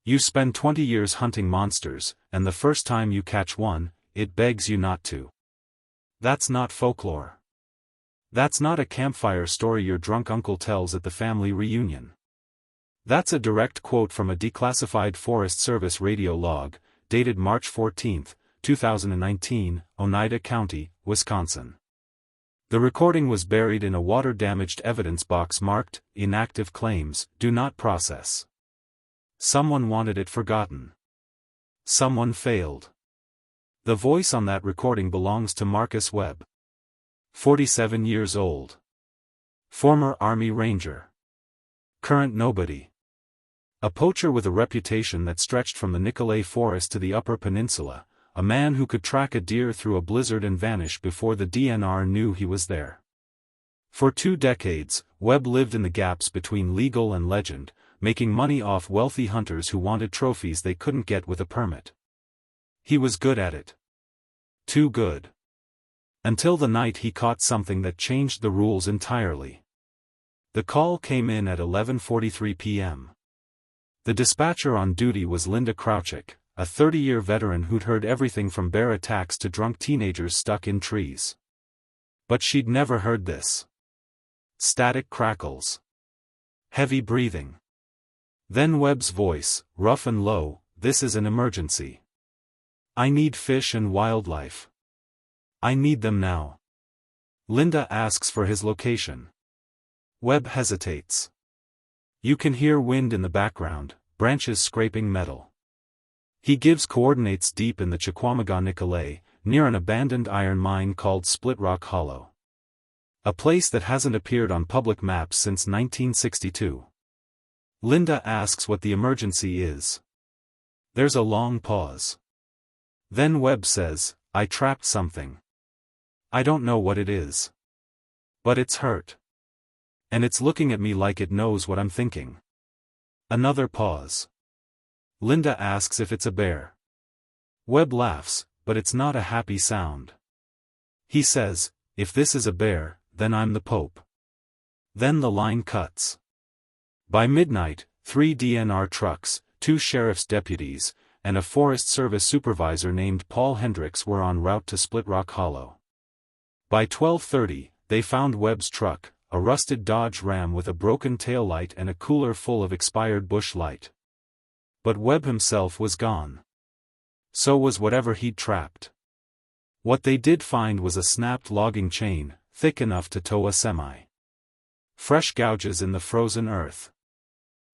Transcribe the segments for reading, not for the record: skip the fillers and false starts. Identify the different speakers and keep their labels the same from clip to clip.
Speaker 1: You spend 20 years hunting monsters, and the first time you catch one, it begs you not to. That's not folklore. That's not a campfire story your drunk uncle tells at the family reunion. That's a direct quote from a declassified Forest Service radio log, dated March 14, 2019, Oneida County, Wisconsin. The recording was buried in a water-damaged evidence box marked, "Inactive Claims, Do Not Process." Someone wanted it forgotten. Someone failed. The voice on that recording belongs to Marcus Webb. 47 years old. Former Army Ranger. Current nobody. A poacher with a reputation that stretched from the Nicolet Forest to the Upper Peninsula, a man who could track a deer through a blizzard and vanish before the DNR knew he was there. For 2 decades, Webb lived in the gaps between legal and legend, making money off wealthy hunters who wanted trophies they couldn't get with a permit. He was good at it. Too good. Until the night he caught something that changed the rules entirely. The call came in at 11:43 p.m. The dispatcher on duty was Linda Crouchick, a 30-year veteran who'd heard everything from bear attacks to drunk teenagers stuck in trees. But she'd never heard this. Static crackles. Heavy breathing. Then Webb's voice, rough and low, "This is an emergency. I need fish and wildlife. I need them now." Linda asks for his location. Webb hesitates. You can hear wind in the background, branches scraping metal. He gives coordinates deep in the Chequamegon Nicolet, near an abandoned iron mine called Split Rock Hollow. A place that hasn't appeared on public maps since 1962. Linda asks what the emergency is. There's a long pause. Then Webb says, "I trapped something. I don't know what it is. But it's hurt. And it's looking at me like it knows what I'm thinking." Another pause. Linda asks if it's a bear. Webb laughs, but it's not a happy sound. He says, "If this is a bear, then I'm the Pope." Then the line cuts. By midnight, 3 DNR trucks, 2 sheriff's deputies, and a Forest Service supervisor named Paul Hendricks were en route to Split Rock Hollow. By 12:30, they found Webb's truck, a rusted Dodge Ram with a broken taillight and a cooler full of expired Busch Light. But Webb himself was gone. So was whatever he'd trapped. What they did find was a snapped logging chain, thick enough to tow a semi. Fresh gouges in the frozen earth.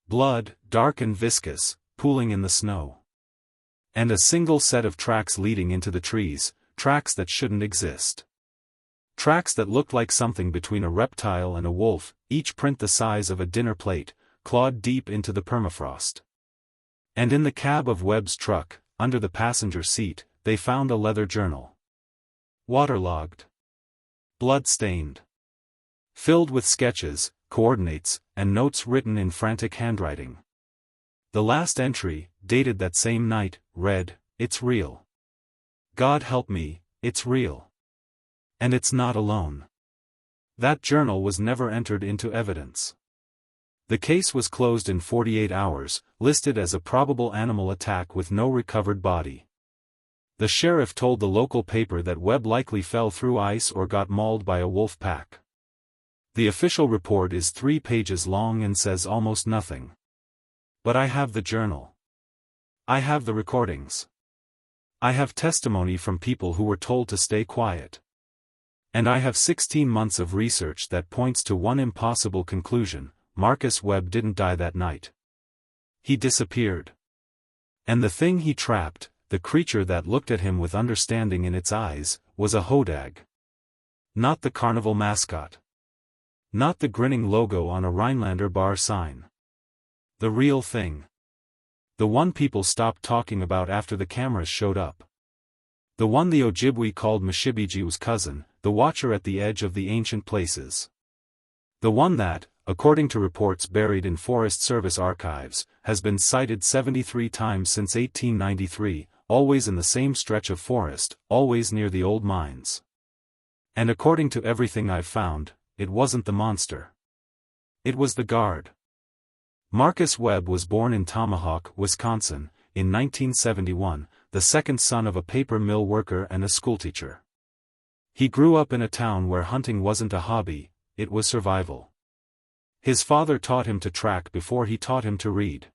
Speaker 1: Blood, dark and viscous, pooling in the snow. And a single set of tracks leading into the trees, tracks that shouldn't exist. Tracks that looked like something between a reptile and a wolf, each print the size of a dinner plate, clawed deep into the permafrost. And in the cab of Webb's truck, under the passenger seat, they found a leather journal. Waterlogged. Blood-stained. Filled with sketches, coordinates, and notes written in frantic handwriting. The last entry, dated that same night, read, "It's real. God help me, it's real. And it's not alone." That journal was never entered into evidence. The case was closed in 48 hours, listed as a probable animal attack with no recovered body. The sheriff told the local paper that Webb likely fell through ice or got mauled by a wolf pack. The official report is 3 pages long and says almost nothing. But I have the journal. I have the recordings. I have testimony from people who were told to stay quiet. And I have 16 months of research that points to one impossible conclusion: Marcus Webb didn't die that night. He disappeared. And the thing he trapped, the creature that looked at him with understanding in its eyes, was a Hodag. Not the carnival mascot. Not the grinning logo on a Rhinelander bar sign. The real thing. The one people stopped talking about after the cameras showed up. The one the Ojibwe called Mishibijiu's cousin, the watcher at the edge of the ancient places. The one that, according to reports buried in Forest Service archives, has been sighted 73 times since 1893, always in the same stretch of forest, always near the old mines. And according to everything I've found, it wasn't the monster. It was the guard. Marcus Webb was born in Tomahawk, Wisconsin, in 1971, the second son of a paper mill worker and a schoolteacher. He grew up in a town where hunting wasn't a hobby, it was survival. His father taught him to track before he taught him to read.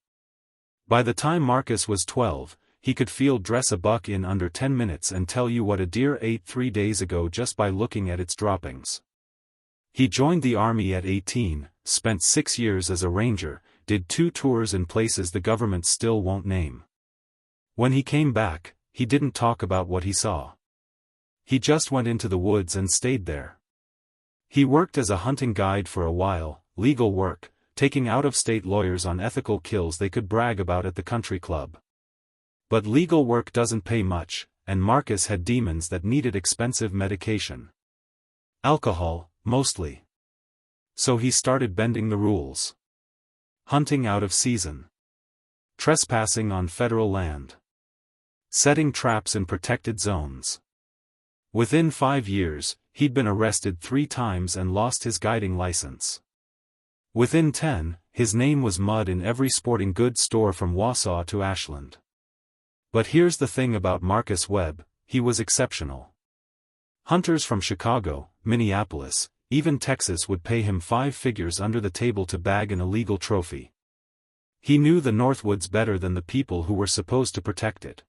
Speaker 1: By the time Marcus was 12, he could field dress a buck in under 10 minutes and tell you what a deer ate 3 days ago just by looking at its droppings. He joined the Army at 18, spent 6 years as a ranger, did 2 tours in places the government still won't name. When he came back, he didn't talk about what he saw. He just went into the woods and stayed there. He worked as a hunting guide for a while, legal work, taking out-of-state lawyers on ethical kills they could brag about at the country club. But legal work doesn't pay much, and Marcus had demons that needed expensive medication. Alcohol, mostly. So he started bending the rules. Hunting out of season. Trespassing on federal land. Setting traps in protected zones. Within 5 years, he'd been arrested 3 times and lost his guiding license. Within 10, his name was mud in every sporting goods store from Wausau to Ashland. But here's the thing about Marcus Webb, he was exceptional. Hunters from Chicago, Minneapolis, even Texas would pay him 5 figures under the table to bag an illegal trophy. He knew the Northwoods better than the people who were supposed to protect it.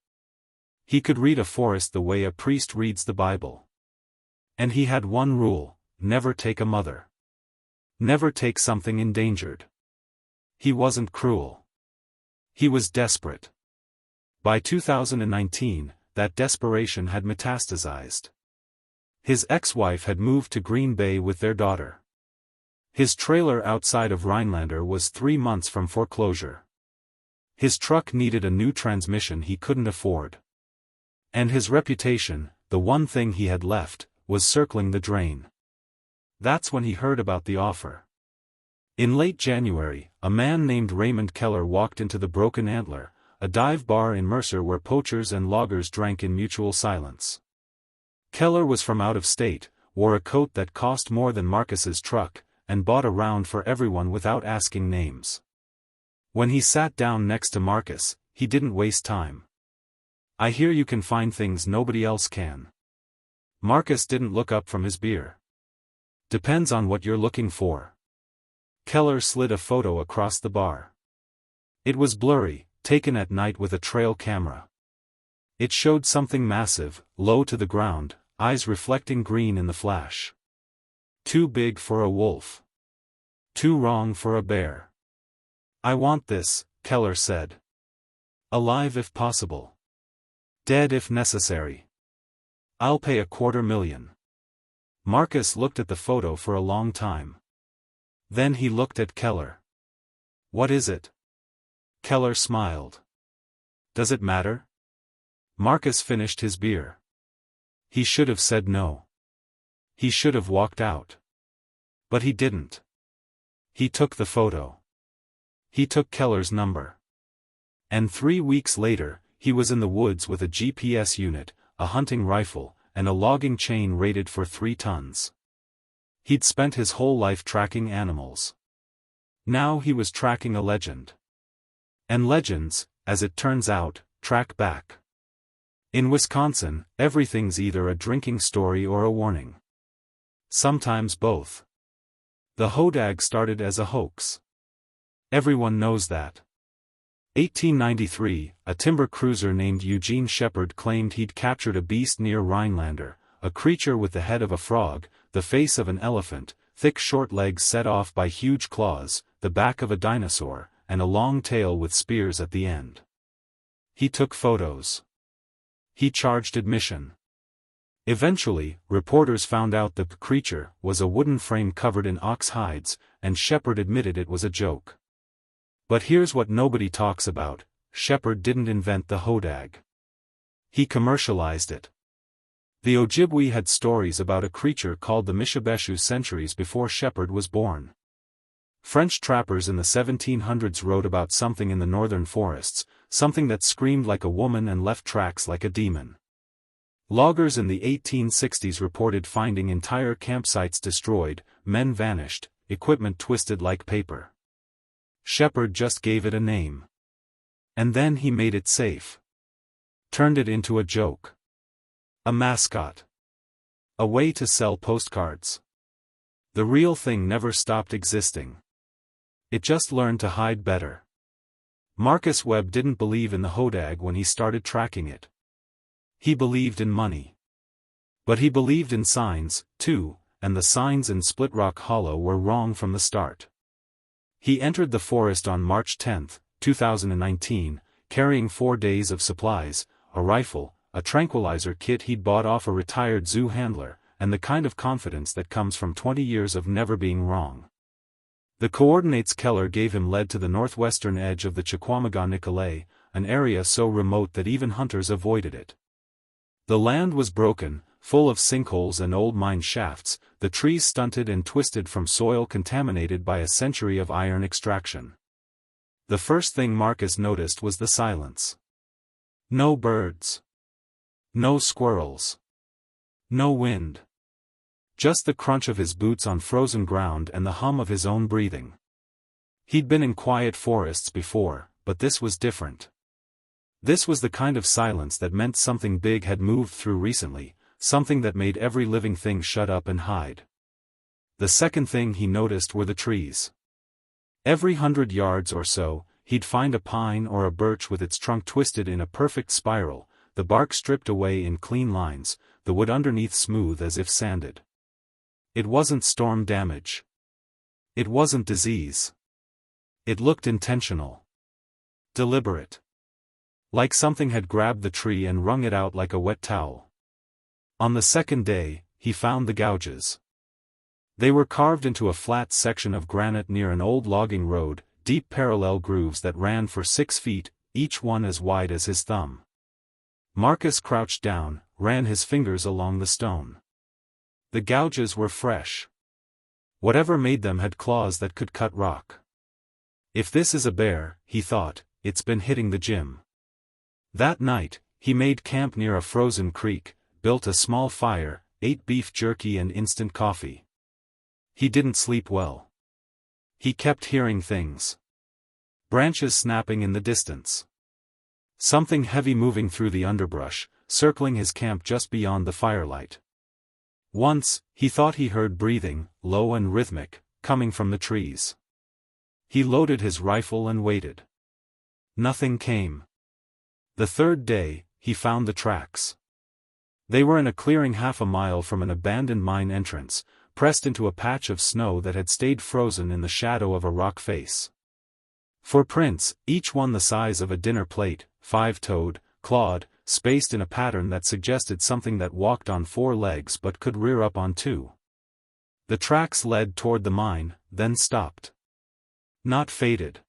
Speaker 1: He could read a forest the way a priest reads the Bible. And he had one rule: never take a mother. Never take something endangered. He wasn't cruel. He was desperate. By 2019, that desperation had metastasized. His ex-wife had moved to Green Bay with their daughter. His trailer outside of Rhinelander was 3 months from foreclosure. His truck needed a new transmission he couldn't afford. And his reputation, the one thing he had left, was circling the drain. That's when he heard about the offer. In late January, a man named Raymond Keller walked into the Broken Antler, a dive bar in Mercer where poachers and loggers drank in mutual silence. Keller was from out of state, wore a coat that cost more than Marcus's truck, and bought a round for everyone without asking names. When he sat down next to Marcus, he didn't waste time. "I hear you can find things nobody else can." Marcus didn't look up from his beer. "Depends on what you're looking for." Keller slid a photo across the bar. It was blurry, taken at night with a trail camera. It showed something massive, low to the ground, eyes reflecting green in the flash. Too big for a wolf. Too wrong for a bear. "I want this," Keller said. "Alive if possible. Dead if necessary. I'll pay $250,000. Marcus looked at the photo for a long time. Then he looked at Keller. "What is it?" Keller smiled. "Does it matter?" Marcus finished his beer. He should have said no. He should have walked out. But he didn't. He took the photo. He took Keller's number. And 3 weeks later, he was in the woods with a GPS unit, a hunting rifle, and a logging chain rated for 3 tons. He'd spent his whole life tracking animals. Now he was tracking a legend. And legends, as it turns out, track back. In Wisconsin, everything's either a drinking story or a warning. Sometimes both. The Hodag started as a hoax. Everyone knows that. 1893, a timber cruiser named Eugene Shepard claimed he'd captured a beast near Rhinelander, a creature with the head of a frog, the face of an elephant, thick short legs set off by huge claws, the back of a dinosaur, and a long tail with spears at the end. He took photos. He charged admission. Eventually, reporters found out the creature was a wooden frame covered in ox hides, and Shepard admitted it was a joke. But here's what nobody talks about: Shepard didn't invent the Hodag. He commercialized it. The Ojibwe had stories about a creature called the Mishabeshu centuries before Shepard was born. French trappers in the 1700s wrote about something in the northern forests, something that screamed like a woman and left tracks like a demon. Loggers in the 1860s reported finding entire campsites destroyed, men vanished, equipment twisted like paper. Shepard just gave it a name. And then he made it safe. Turned it into a joke. A mascot. A way to sell postcards. The real thing never stopped existing. It just learned to hide better. Marcus Webb didn't believe in the Hodag when he started tracking it. He believed in money. But he believed in signs, too, and the signs in Split Rock Hollow were wrong from the start. He entered the forest on March 10, 2019, carrying 4 days of supplies, a rifle, a tranquilizer kit he'd bought off a retired zoo handler, and the kind of confidence that comes from 20 years of never being wrong. The coordinates Keller gave him led to the northwestern edge of the Chequamegon-Nicolet, an area so remote that even hunters avoided it. The land was broken, full of sinkholes and old mine shafts, the trees stunted and twisted from soil contaminated by a century of iron extraction. The first thing Marcus noticed was the silence. No birds. No squirrels. No wind. Just the crunch of his boots on frozen ground and the hum of his own breathing. He'd been in quiet forests before, but this was different. This was the kind of silence that meant something big had moved through recently, something that made every living thing shut up and hide. The second thing he noticed were the trees. Every 100 yards or so, he'd find a pine or a birch with its trunk twisted in a perfect spiral, the bark stripped away in clean lines, the wood underneath smooth as if sanded. It wasn't storm damage. It wasn't disease. It looked intentional. Deliberate. Like something had grabbed the tree and wrung it out like a wet towel. On the second day, he found the gouges. They were carved into a flat section of granite near an old logging road, deep parallel grooves that ran for 6 feet, each one as wide as his thumb. Marcus crouched down, ran his fingers along the stone. The gouges were fresh. Whatever made them had claws that could cut rock. If this is a bear, he thought, it's been hitting the gym. That night, he made camp near a frozen creek, built a small fire, ate beef jerky and instant coffee. He didn't sleep well. He kept hearing things. Branches snapping in the distance. Something heavy moving through the underbrush, circling his camp just beyond the firelight. Once, he thought he heard breathing, low and rhythmic, coming from the trees. He loaded his rifle and waited. Nothing came. The third day, he found the tracks. They were in a clearing half a mile from an abandoned mine entrance, pressed into a patch of snow that had stayed frozen in the shadow of a rock face. 4 prints, each one the size of a dinner plate, 5-toed, clawed, spaced in a pattern that suggested something that walked on 4 legs but could rear up on 2. The tracks led toward the mine, then stopped. Not faded.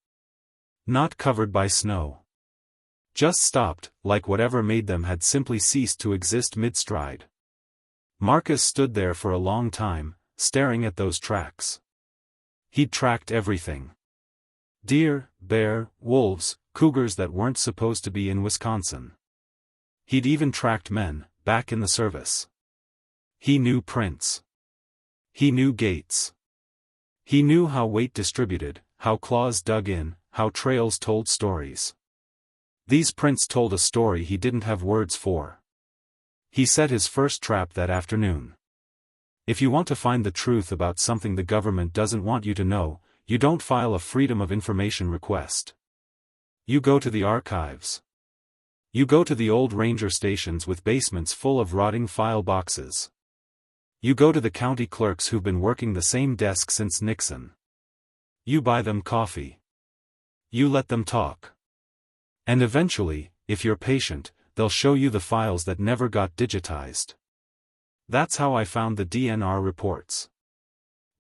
Speaker 1: Not covered by snow. Just stopped, like whatever made them had simply ceased to exist mid-stride. Marcus stood there for a long time, staring at those tracks. He'd tracked everything. Deer, bear, wolves, cougars that weren't supposed to be in Wisconsin. He'd even tracked men, back in the service. He knew prints. He knew gaits. He knew how weight distributed, how claws dug in, how trails told stories. These prints told a story he didn't have words for. He set his first trap that afternoon. If you want to find the truth about something the government doesn't want you to know, you don't file a Freedom of Information request. You go to the archives. You go to the old ranger stations with basements full of rotting file boxes. You go to the county clerks who've been working the same desk since Nixon. You buy them coffee. You let them talk. And eventually, if you're patient, they'll show you the files that never got digitized. That's how I found the DNR reports.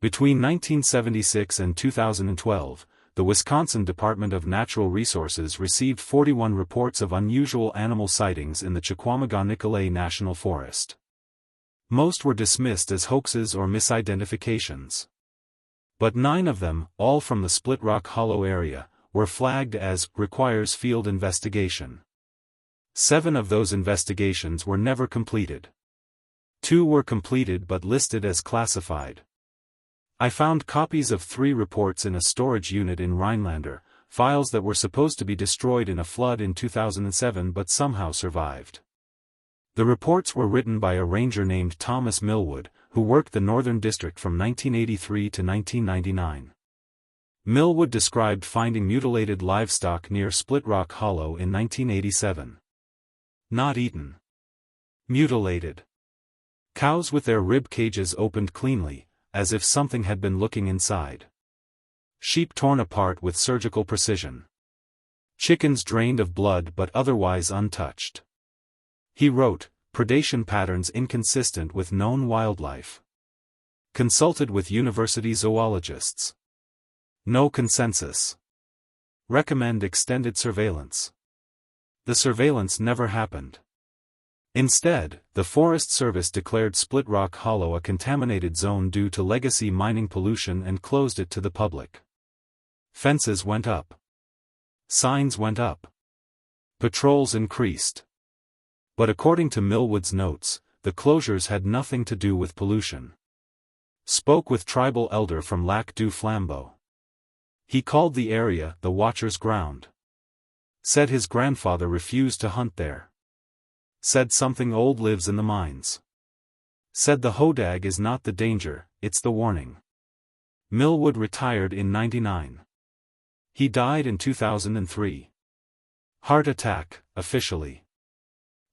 Speaker 1: Between 1976 and 2012, the Wisconsin Department of Natural Resources received 41 reports of unusual animal sightings in the Chequamegon-Nicolet National Forest. Most were dismissed as hoaxes or misidentifications. But 9 of them, all from the Split Rock Hollow area, were flagged as requires field investigation. 7 of those investigations were never completed. 2 were completed but listed as classified. I found copies of 3 reports in a storage unit in Rhinelander, files that were supposed to be destroyed in a flood in 2007 but somehow survived. The reports were written by a ranger named Thomas Millwood, who worked the Northern District from 1983 to 1999. Millwood described finding mutilated livestock near Split Rock Hollow in 1987. Not eaten. Mutilated. Cows with their rib cages opened cleanly, as if something had been looking inside. Sheep torn apart with surgical precision. Chickens drained of blood but otherwise untouched. He wrote, predation patterns inconsistent with known wildlife. Consulted with university zoologists. No consensus. Recommend extended surveillance. The surveillance never happened. Instead, the Forest Service declared Split Rock Hollow a contaminated zone due to legacy mining pollution and closed it to the public. Fences went up. Signs went up. Patrols increased. But according to Millwood's notes, the closures had nothing to do with pollution. Spoke with tribal elder from Lac du Flambeau. He called the area the Watcher's Ground. Said his grandfather refused to hunt there. Said something old lives in the mines. Said the Hodag is not the danger, it's the warning. Millwood retired in '99. He died in 2003. Heart attack, officially.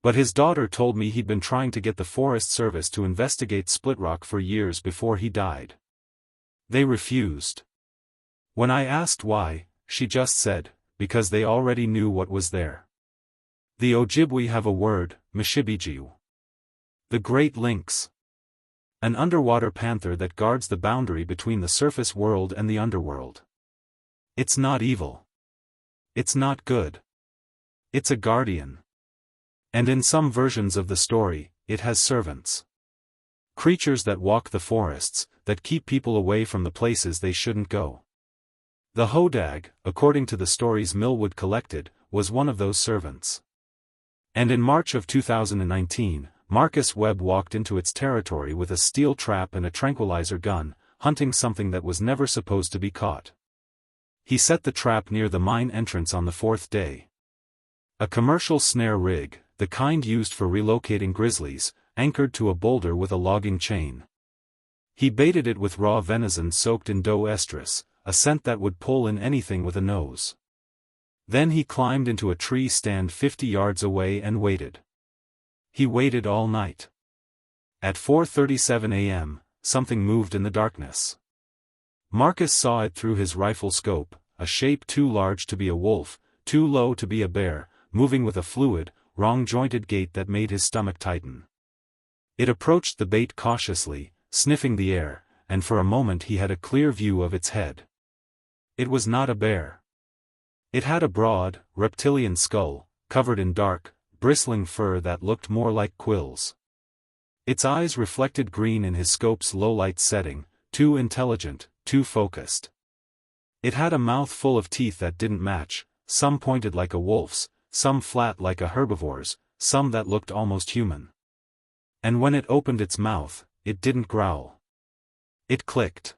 Speaker 1: But his daughter told me he'd been trying to get the Forest Service to investigate Split Rock for years before he died. They refused. When I asked why, she just said, because they already knew what was there. The Ojibwe have a word, Mishibijiu. The Great Lynx. An underwater panther that guards the boundary between the surface world and the underworld. It's not evil. It's not good. It's a guardian. And in some versions of the story, it has servants. Creatures that walk the forests, that keep people away from the places they shouldn't go. The Hodag, according to the stories Millwood collected, was one of those servants. And in March of 2019, Marcus Webb walked into its territory with a steel trap and a tranquilizer gun, hunting something that was never supposed to be caught. He set the trap near the mine entrance on the 4th day. A commercial snare rig, the kind used for relocating grizzlies, anchored to a boulder with a logging chain. He baited it with raw venison soaked in doe estrus, a scent that would pull in anything with a nose. Then he climbed into a tree stand 50 yards away and waited. He waited all night. At 4:37 a.m., something moved in the darkness. Marcus saw it through his rifle scope, a shape too large to be a wolf, too low to be a bear, moving with a fluid, wrong-jointed gait that made his stomach tighten. It approached the bait cautiously, sniffing the air, and for a moment he had a clear view of its head. It was not a bear. It had a broad, reptilian skull, covered in dark, bristling fur that looked more like quills. Its eyes reflected green in his scope's low-light setting, too intelligent, too focused. It had a mouth full of teeth that didn't match, some pointed like a wolf's, some flat like a herbivore's, some that looked almost human. And when it opened its mouth, it didn't growl. It clicked.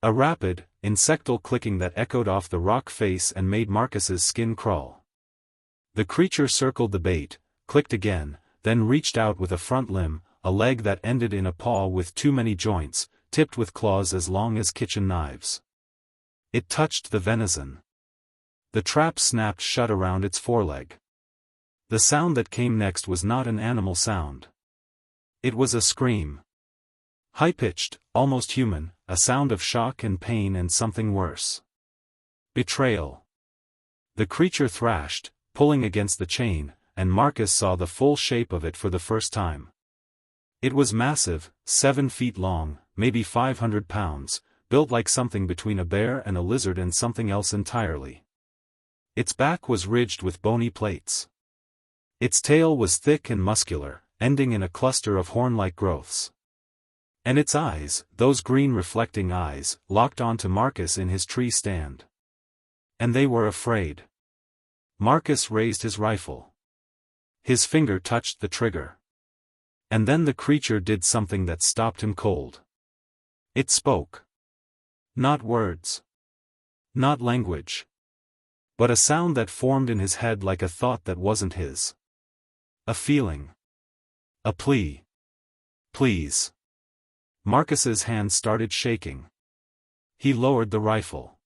Speaker 1: A rapid, insectal clicking that echoed off the rock face and made Marcus's skin crawl. The creature circled the bait, clicked again, then reached out with a front limb, a leg that ended in a paw with too many joints, tipped with claws as long as kitchen knives. It touched the venison. The trap snapped shut around its foreleg. The sound that came next was not an animal sound. It was a scream. High-pitched, almost human, a sound of shock and pain and something worse. Betrayal. The creature thrashed, pulling against the chain, and Marcus saw the full shape of it for the first time. It was massive, 7 feet long, maybe 500 pounds, built like something between a bear and a lizard and something else entirely. Its back was ridged with bony plates. Its tail was thick and muscular, ending in a cluster of horn-like growths. And its eyes, those green reflecting eyes, locked onto Marcus in his tree stand. And they were afraid. Marcus raised his rifle. His finger touched the trigger. And then the creature did something that stopped him cold. It spoke. Not words. Not language. But a sound that formed in his head like a thought that wasn't his. A feeling. A plea. Please. Marcus's hand started shaking. He lowered the rifle.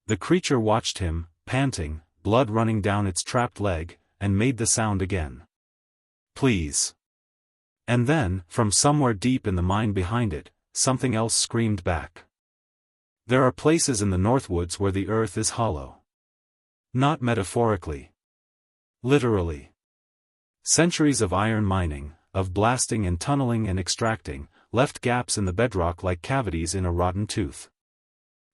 Speaker 1: The creature watched him, panting, blood running down its trapped leg, and made the sound again. Please. And then, from somewhere deep in the mine behind it, something else screamed back. There are places in the Northwoods where the earth is hollow. Not metaphorically. Literally. Centuries of iron mining, of blasting and tunneling and extracting, left gaps in the bedrock like cavities in a rotten tooth.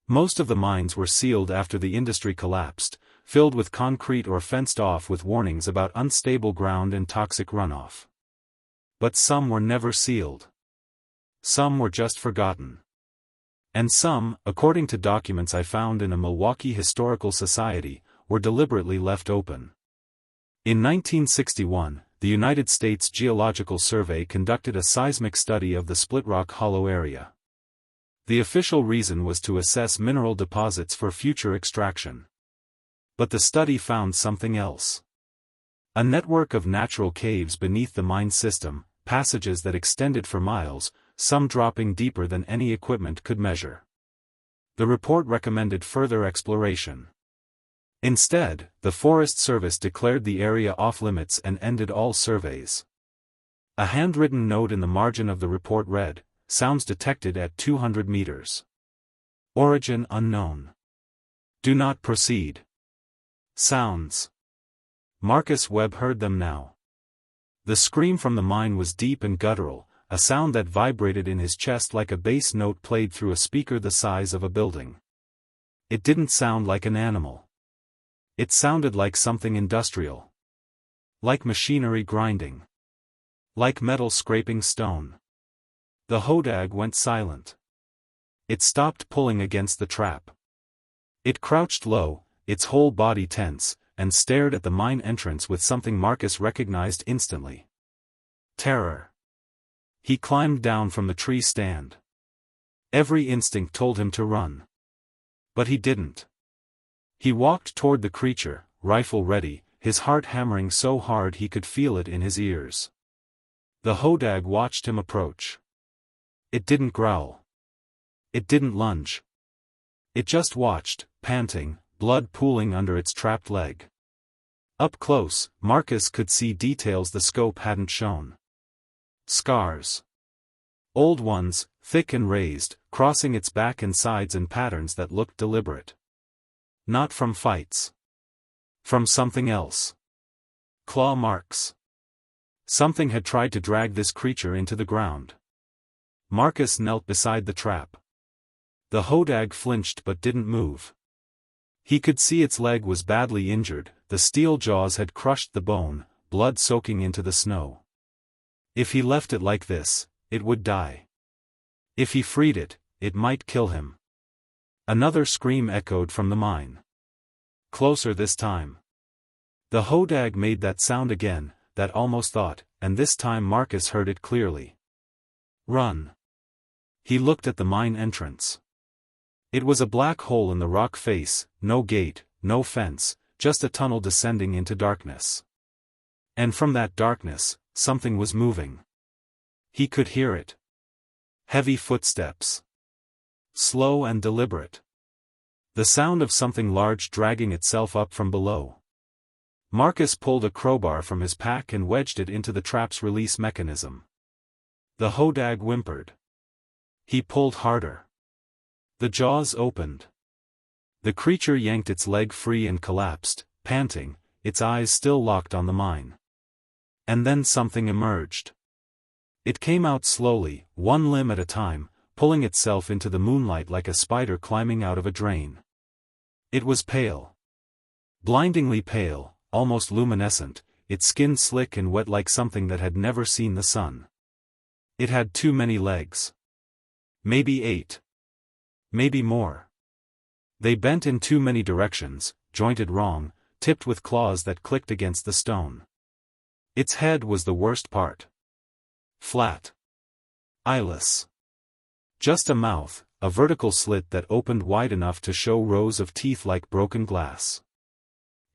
Speaker 1: Most of the mines were sealed after the industry collapsed, filled with concrete or fenced off with warnings about unstable ground and toxic runoff. But some were never sealed. Some were just forgotten. And some, according to documents I found in a Milwaukee Historical Society, were deliberately left open. In 1961, the United States Geological Survey conducted a seismic study of the Split Rock Hollow area. The official reason was to assess mineral deposits for future extraction. But the study found something else. A network of natural caves beneath the mine system, passages that extended for miles, some dropping deeper than any equipment could measure. The report recommended further exploration. Instead, the Forest Service declared the area off-limits and ended all surveys. A handwritten note in the margin of the report read, "Sounds detected at 200 meters. Origin unknown. Do not proceed." Sounds. Marcus Webb heard them now. The scream from the mine was deep and guttural, a sound that vibrated in his chest like a bass note played through a speaker the size of a building. It didn't sound like an animal. It sounded like something industrial. Like machinery grinding. Like metal scraping stone. The Hodag went silent. It stopped pulling against the trap. It crouched low, its whole body tense, and stared at the mine entrance with something Marcus recognized instantly. Terror. He climbed down from the tree stand. Every instinct told him to run. But he didn't. He walked toward the creature, rifle ready, his heart hammering so hard he could feel it in his ears. The Hodag watched him approach. It didn't growl. It didn't lunge. It just watched, panting, blood pooling under its trapped leg. Up close, Marcus could see details the scope hadn't shown. Scars. Old ones, thick and raised, crossing its back and sides in patterns that looked deliberate. Not from fights. From something else. Claw marks. Something had tried to drag this creature into the ground. Marcus knelt beside the trap. The Hodag flinched but didn't move. He could see its leg was badly injured, the steel jaws had crushed the bone, blood soaking into the snow. If he left it like this, it would die. If he freed it, it might kill him. Another scream echoed from the mine. Closer this time. The Hodag made that sound again, that almost thought, and this time Marcus heard it clearly. Run. He looked at the mine entrance. It was a black hole in the rock face, no gate, no fence, just a tunnel descending into darkness. And from that darkness, something was moving. He could hear it. Heavy footsteps. Slow and deliberate. The sound of something large dragging itself up from below. Marcus pulled a crowbar from his pack and wedged it into the trap's release mechanism. The Hodag whimpered. He pulled harder. The jaws opened. The creature yanked its leg free and collapsed, panting, its eyes still locked on the mine. And then something emerged. It came out slowly, one limb at a time, pulling itself into the moonlight like a spider climbing out of a drain. It was pale. Blindingly pale, almost luminescent, its skin slick and wet like something that had never seen the sun. It had too many legs. Maybe 8. Maybe more. They bent in too many directions, jointed wrong, tipped with claws that clicked against the stone. Its head was the worst part. Flat. Eyeless. Just a mouth, a vertical slit that opened wide enough to show rows of teeth like broken glass.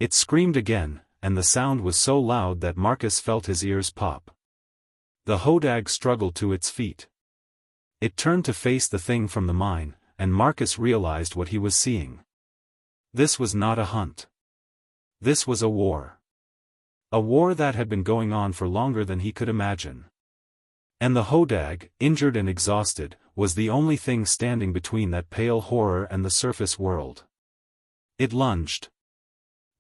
Speaker 1: It screamed again, and the sound was so loud that Marcus felt his ears pop. The Hodag struggled to its feet. It turned to face the thing from the mine, and Marcus realized what he was seeing. This was not a hunt. This was a war. A war that had been going on for longer than he could imagine. And the Hodag, injured and exhausted, was the only thing standing between that pale horror and the surface world. It lunged.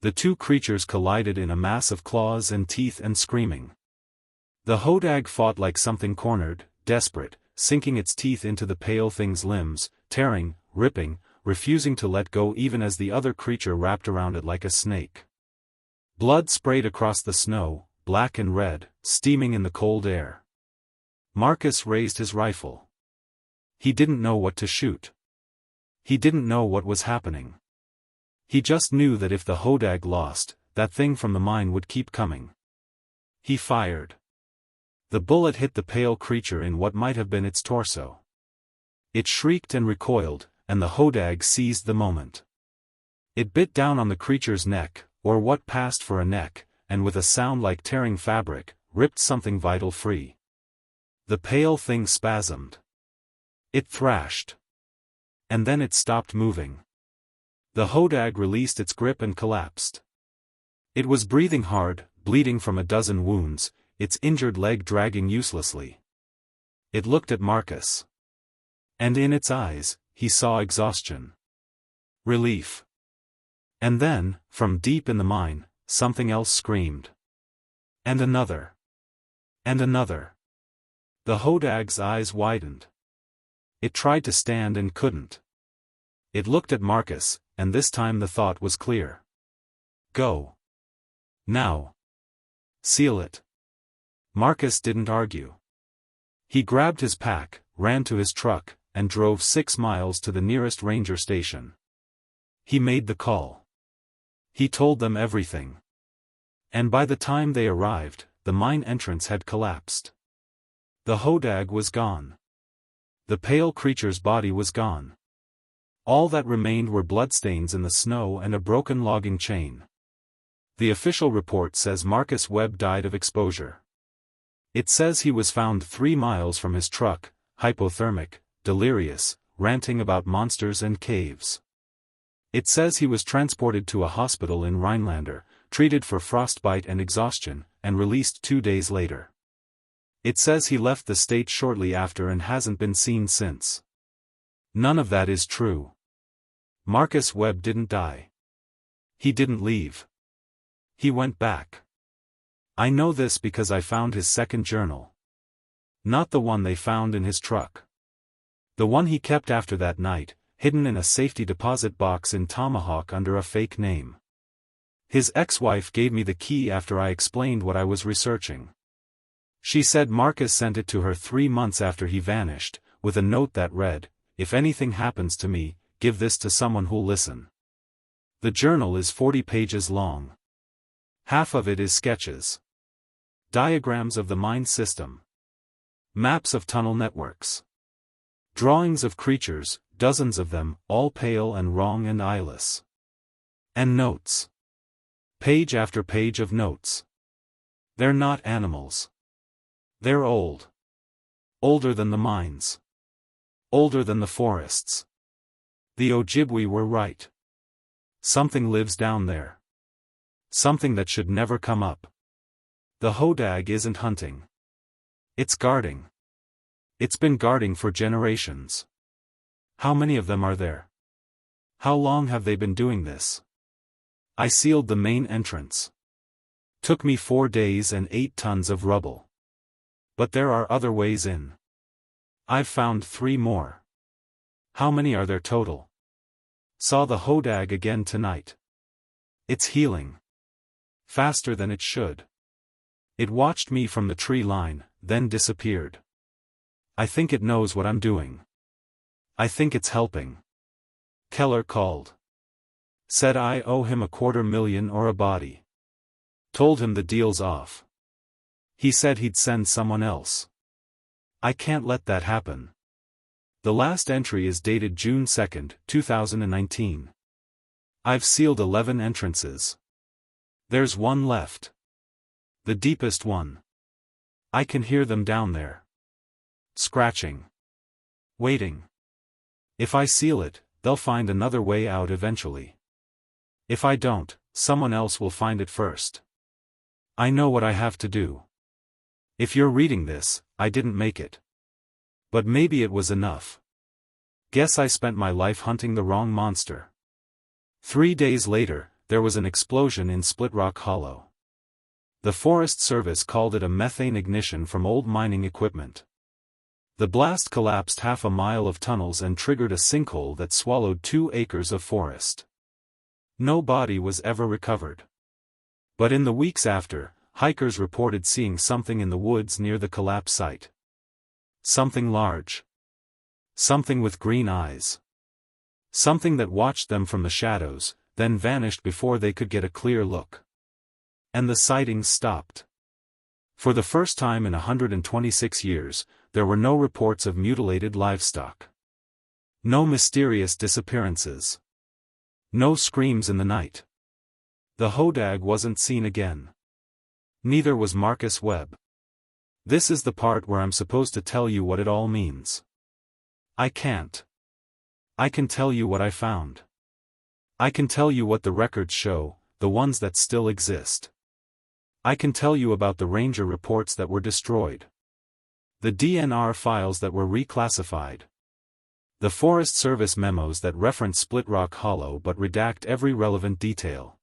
Speaker 1: The two creatures collided in a mass of claws and teeth and screaming. The Hodag fought like something cornered, desperate, sinking its teeth into the pale thing's limbs, tearing, ripping, refusing to let go even as the other creature wrapped around it like a snake. Blood sprayed across the snow, black and red, steaming in the cold air. Marcus raised his rifle. He didn't know what to shoot. He didn't know what was happening. He just knew that if the Hodag lost, that thing from the mine would keep coming. He fired. The bullet hit the pale creature in what might have been its torso. It shrieked and recoiled, and the Hodag seized the moment. It bit down on the creature's neck, or what passed for a neck, and with a sound like tearing fabric, ripped something vital free. The pale thing spasmed. It thrashed. And then it stopped moving. The Hodag released its grip and collapsed. It was breathing hard, bleeding from a dozen wounds, its injured leg dragging uselessly. It looked at Marcus. And in its eyes, he saw exhaustion. Relief. And then, from deep in the mine, something else screamed. And another. And another. The Hodag's eyes widened. It tried to stand and couldn't. It looked at Marcus, and this time the thought was clear. Go. Now. Seal it. Marcus didn't argue. He grabbed his pack, ran to his truck, and drove 6 miles to the nearest ranger station. He made the call. He told them everything. And by the time they arrived, the mine entrance had collapsed. The Hodag was gone. The pale creature's body was gone. All that remained were bloodstains in the snow and a broken logging chain. The official report says Marcus Webb died of exposure. It says he was found 3 miles from his truck, hypothermic, delirious, ranting about monsters and caves. It says he was transported to a hospital in Rhinelander, treated for frostbite and exhaustion, and released 2 days later. It says he left the state shortly after and hasn't been seen since. None of that is true. Marcus Webb didn't die. He didn't leave. He went back. I know this because I found his second journal. Not the one they found in his truck. The one he kept after that night, hidden in a safety deposit box in Tomahawk under a fake name. His ex-wife gave me the key after I explained what I was researching. She said Marcus sent it to her 3 months after he vanished, with a note that read, "If anything happens to me, give this to someone who'll listen." The journal is 40 pages long. Half of it is sketches. Diagrams of the mine system. Maps of tunnel networks. Drawings of creatures, dozens of them, all pale and wrong and eyeless. And notes. Page after page of notes. They're not animals. They're old. Older than the mines. Older than the forests. The Ojibwe were right. Something lives down there. Something that should never come up. The Hodag isn't hunting. It's guarding. It's been guarding for generations. How many of them are there? How long have they been doing this? I sealed the main entrance. Took me 4 days and 8 tons of rubble. But there are other ways in. I've found 3 more. How many are there total? Saw the Hodag again tonight. It's healing. Faster than it should. It watched me from the tree line, then disappeared. I think it knows what I'm doing. I think it's helping. Keller called. Said I owe him $250,000 or a body. Told him the deal's off. He said he'd send someone else. I can't let that happen. The last entry is dated June 2, 2019. I've sealed 11 entrances. There's one left. The deepest one. I can hear them down there. Scratching. Waiting. If I seal it, they'll find another way out eventually. If I don't, someone else will find it first. I know what I have to do. If you're reading this, I didn't make it. But maybe it was enough. Guess I spent my life hunting the wrong monster. 3 days later, there was an explosion in Split Rock Hollow. The Forest Service called it a methane ignition from old mining equipment. The blast collapsed half a mile of tunnels and triggered a sinkhole that swallowed 2 acres of forest. No body was ever recovered. But in the weeks after, hikers reported seeing something in the woods near the collapse site. Something large. Something with green eyes. Something that watched them from the shadows, then vanished before they could get a clear look. And the sightings stopped. For the first time in 126 years, there were no reports of mutilated livestock. No mysterious disappearances. No screams in the night. The Hodag wasn't seen again. Neither was Marcus Webb. This is the part where I'm supposed to tell you what it all means. I can't. I can tell you what I found. I can tell you what the records show, the ones that still exist. I can tell you about the ranger reports that were destroyed. The DNR files that were reclassified. The Forest Service memos that reference Split Rock Hollow but redact every relevant detail.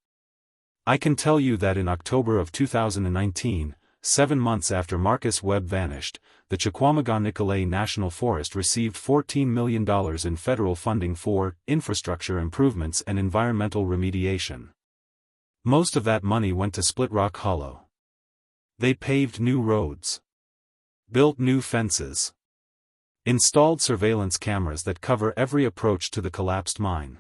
Speaker 1: I can tell you that in October of 2019, 7 months after Marcus Webb vanished, the Chequamegon-Nicolet National Forest received $14 million in federal funding for infrastructure improvements and environmental remediation. Most of that money went to Split Rock Hollow. They paved new roads. Built new fences. Installed surveillance cameras that cover every approach to the collapsed mine.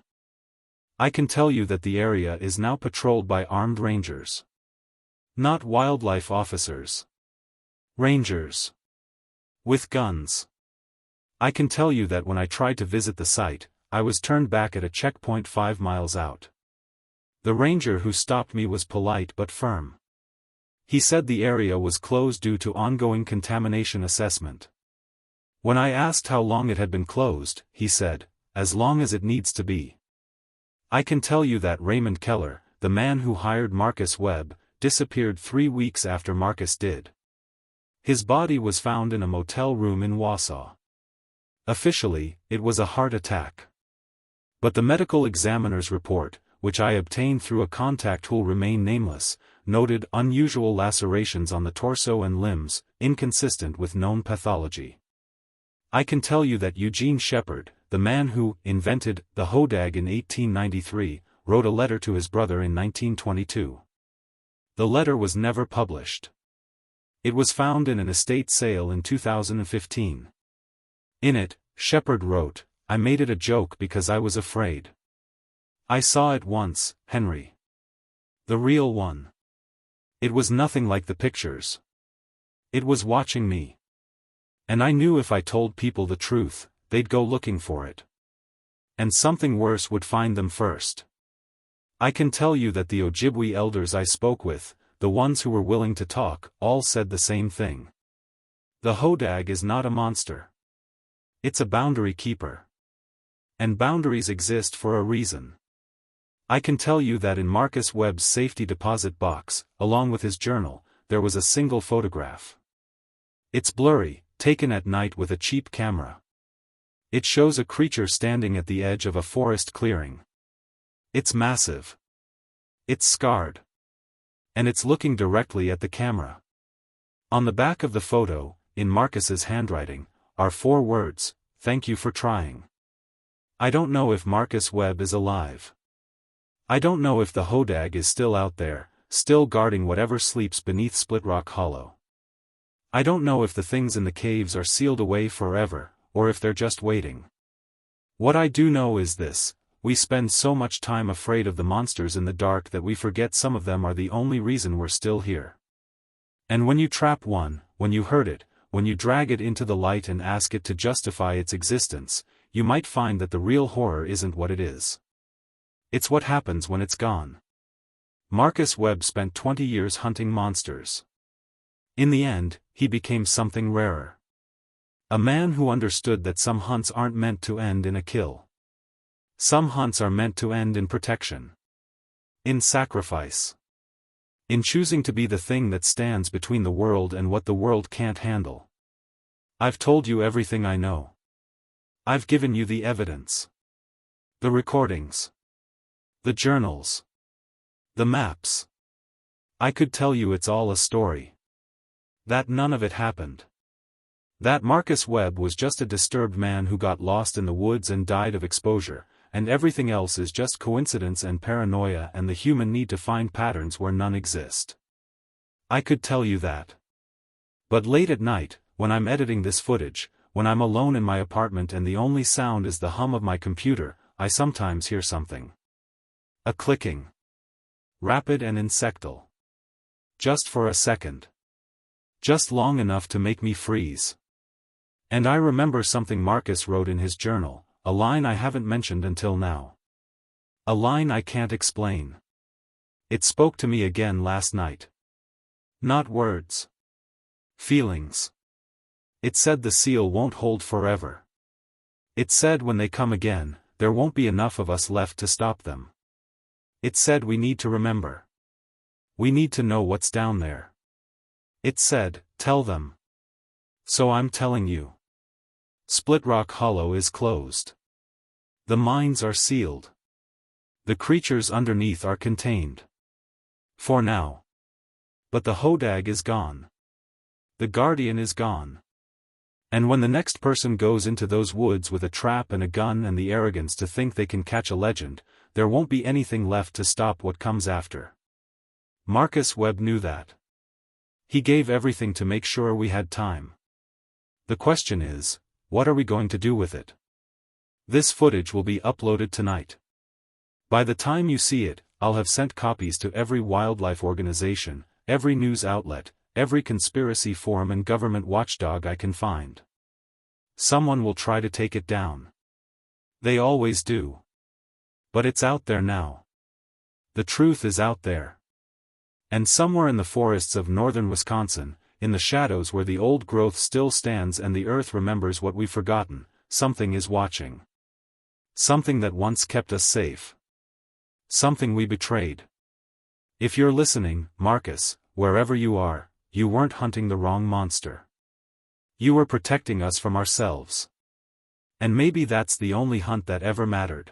Speaker 1: I can tell you that the area is now patrolled by armed rangers. Not wildlife officers. Rangers. With guns. I can tell you that when I tried to visit the site, I was turned back at a checkpoint 5 miles out. The ranger who stopped me was polite but firm. He said the area was closed due to ongoing contamination assessment. When I asked how long it had been closed, he said, "As long as it needs to be." I can tell you that Raymond Keller, the man who hired Marcus Webb, disappeared 3 weeks after Marcus did. His body was found in a motel room in Wausau. Officially, it was a heart attack. But the medical examiner's report, which I obtained through a contact who'll remain nameless, noted unusual lacerations on the torso and limbs, inconsistent with known pathology. I can tell you that Eugene Shepard, the man who invented the Hodag in 1893, wrote a letter to his brother in 1922. The letter was never published. It was found in an estate sale in 2015. In it, Shepard wrote, "I made it a joke because I was afraid. I saw it once, Henry. The real one. It was nothing like the pictures. It was watching me. And I knew if I told people the truth, they'd go looking for it. And something worse would find them first." I can tell you that the Ojibwe elders I spoke with, the ones who were willing to talk, all said the same thing. The Hodag is not a monster. It's a boundary keeper. And boundaries exist for a reason. I can tell you that in Marcus Webb's safety deposit box, along with his journal, there was a single photograph. It's blurry, taken at night with a cheap camera. It shows a creature standing at the edge of a forest clearing. It's massive. It's scarred. And it's looking directly at the camera. On the back of the photo, in Marcus's handwriting, are 4 words, "Thank you for trying." I don't know if Marcus Webb is alive. I don't know if the Hodag is still out there, still guarding whatever sleeps beneath Split Rock Hollow. I don't know if the things in the caves are sealed away forever, or if they're just waiting. What I do know is this: we spend so much time afraid of the monsters in the dark that we forget some of them are the only reason we're still here. And when you trap one, when you hurt it, when you drag it into the light and ask it to justify its existence, you might find that the real horror isn't what it is. It's what happens when it's gone. Marcus Webb spent 20 years hunting monsters. In the end, he became something rarer. A man who understood that some hunts aren't meant to end in a kill. Some hunts are meant to end in protection. In sacrifice. In choosing to be the thing that stands between the world and what the world can't handle. I've told you everything I know. I've given you the evidence. The recordings. The journals. The maps. I could tell you it's all a story. That none of it happened. That Marcus Webb was just a disturbed man who got lost in the woods and died of exposure, and everything else is just coincidence and paranoia and the human need to find patterns where none exist. I could tell you that. But late at night, when I'm editing this footage, when I'm alone in my apartment and the only sound is the hum of my computer, I sometimes hear something. A clicking. Rapid and insectal. Just for a second. Just long enough to make me freeze. And I remember something Marcus wrote in his journal, a line I haven't mentioned until now. A line I can't explain. It spoke to me again last night. Not words. Feelings. It said the seal won't hold forever. It said when they come again, there won't be enough of us left to stop them. It said we need to remember. We need to know what's down there. It said, tell them. So I'm telling you. Split Rock Hollow is closed. The mines are sealed. The creatures underneath are contained. For now. But the Hodag is gone. The Guardian is gone. And when the next person goes into those woods with a trap and a gun and the arrogance to think they can catch a legend, there won't be anything left to stop what comes after. Marcus Webb knew that. He gave everything to make sure we had time. The question is, what are we going to do with it? This footage will be uploaded tonight. By the time you see it, I'll have sent copies to every wildlife organization, every news outlet, every conspiracy forum and government watchdog I can find. Someone will try to take it down. They always do. But it's out there now. The truth is out there. And somewhere in the forests of northern Wisconsin, in the shadows where the old growth still stands and the earth remembers what we've forgotten, something is watching. Something that once kept us safe. Something we betrayed. If you're listening, Marcus, wherever you are, you weren't hunting the wrong monster. You were protecting us from ourselves. And maybe that's the only hunt that ever mattered.